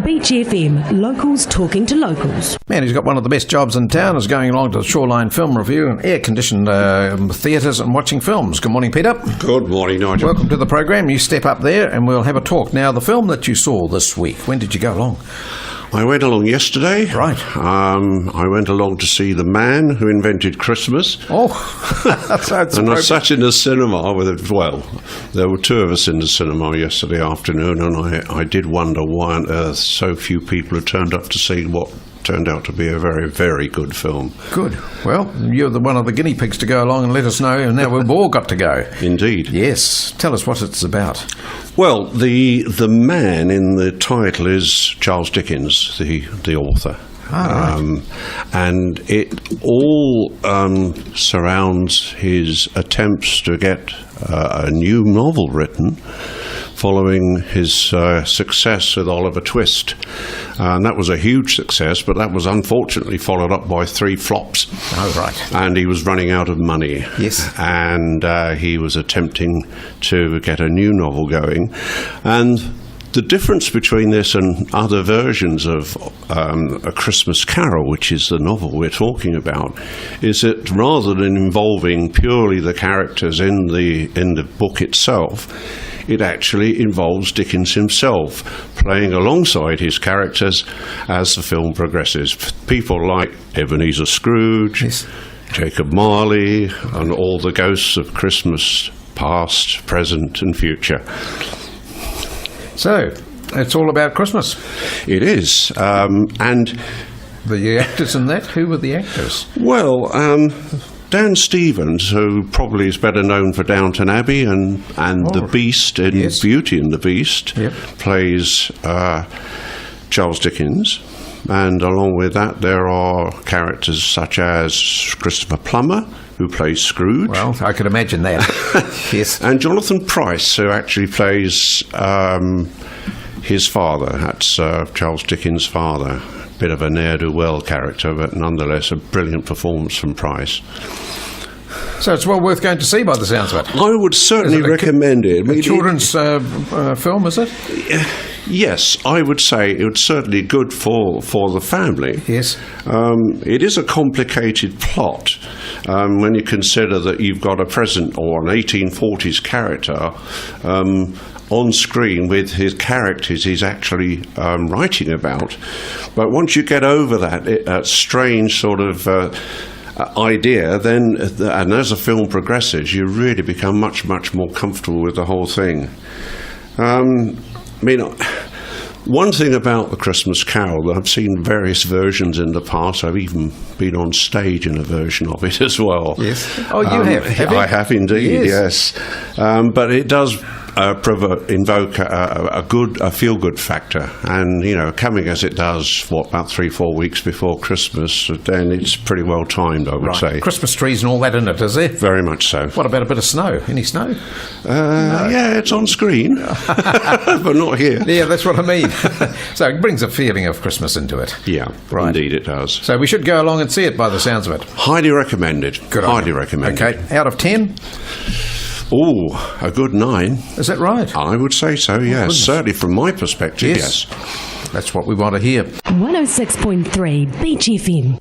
Beach FM, locals talking to locals. Man, he's got one of the best jobs in town, is going along to the Shoreline Film Review and air-conditioned theatres and watching films. Good morning, Peter. Good morning, Nigel. Welcome to the program. You step up there and we'll have a talk. Now, the film that you saw this week, when did you go along? I went along yesterday. Right. I went along to see The Man Who Invented Christmas. Oh, that's and I sat in the cinema with it. Well, there were two of us in the cinema yesterday afternoon, and I did wonder why on earth so few people had turned up to see what turned out to be a very, very good film. Good. Well, you're one of the guinea pigs to go along and let us know, and now we've all got to go. Indeed. Yes. Tell us what it's about. Well, the man in the title is Charles Dickens, the author. Right. And it all surrounds his attempts to get a new novel written following his success with Oliver Twist. And that was a huge success, but that was unfortunately followed up by 3 flops. Oh, right. And he was running out of money. Yes. And he was attempting to get a new novel going. And the difference between this and other versions of A Christmas Carol, which is the novel we're talking about, is that rather than involving purely the characters in the book itself, it actually involves Dickens himself playing alongside his characters as the film progresses. People like Ebenezer Scrooge, yes, Jacob Marley, and all the ghosts of Christmas past, present and future. So, it's all about Christmas. It is. And the actors in that, who were the actors? Well, Dan Stevens, who probably is better known for Downton Abbey and The Beast in yes. Beauty and the Beast, yep, plays Charles Dickens. And along with that, there are characters such as Christopher Plummer, who plays Scrooge. Well, I could imagine that. Yes. And Jonathan Pryce, who actually plays his father. That's Charles Dickens' father. Bit of a ne'er-do-well character, but nonetheless a brilliant performance from Pryce. So it's well worth going to see by the sounds of it. I would certainly recommend it. A children's film, is it? Yes, I would say it was certainly good for the family. Yes. It is a complicated plot when you consider that you've got a present or an 1840s character on screen with his characters he's actually writing about. But once you get over that strange sort of idea, then, and as the film progresses, you really become much, much more comfortable with the whole thing. One thing about The Christmas Carol, I've seen various versions in the past. I've even been on stage in a version of it as well. Yes. Oh, you have you? I have indeed, yes. But it does invoke a feel-good factor, and coming as it does, about 3-4 weeks before Christmas, then it's pretty well timed, I would say. Christmas trees and all that in it, is there? Very much so. What about a bit of snow? Any snow? No. Yeah, it's on screen, but not here. Yeah, that's what I mean. So it brings a feeling of Christmas into it. Yeah, right. Indeed it does. So we should go along and see it by the sounds of it. Highly recommended. Good. Highly recommended. Okay, out of 10? Oh, a good 9. Is that right? I would say so, yes. Goodness. Certainly from my perspective, yes. That's what we want to hear. 106.3 Beach FM.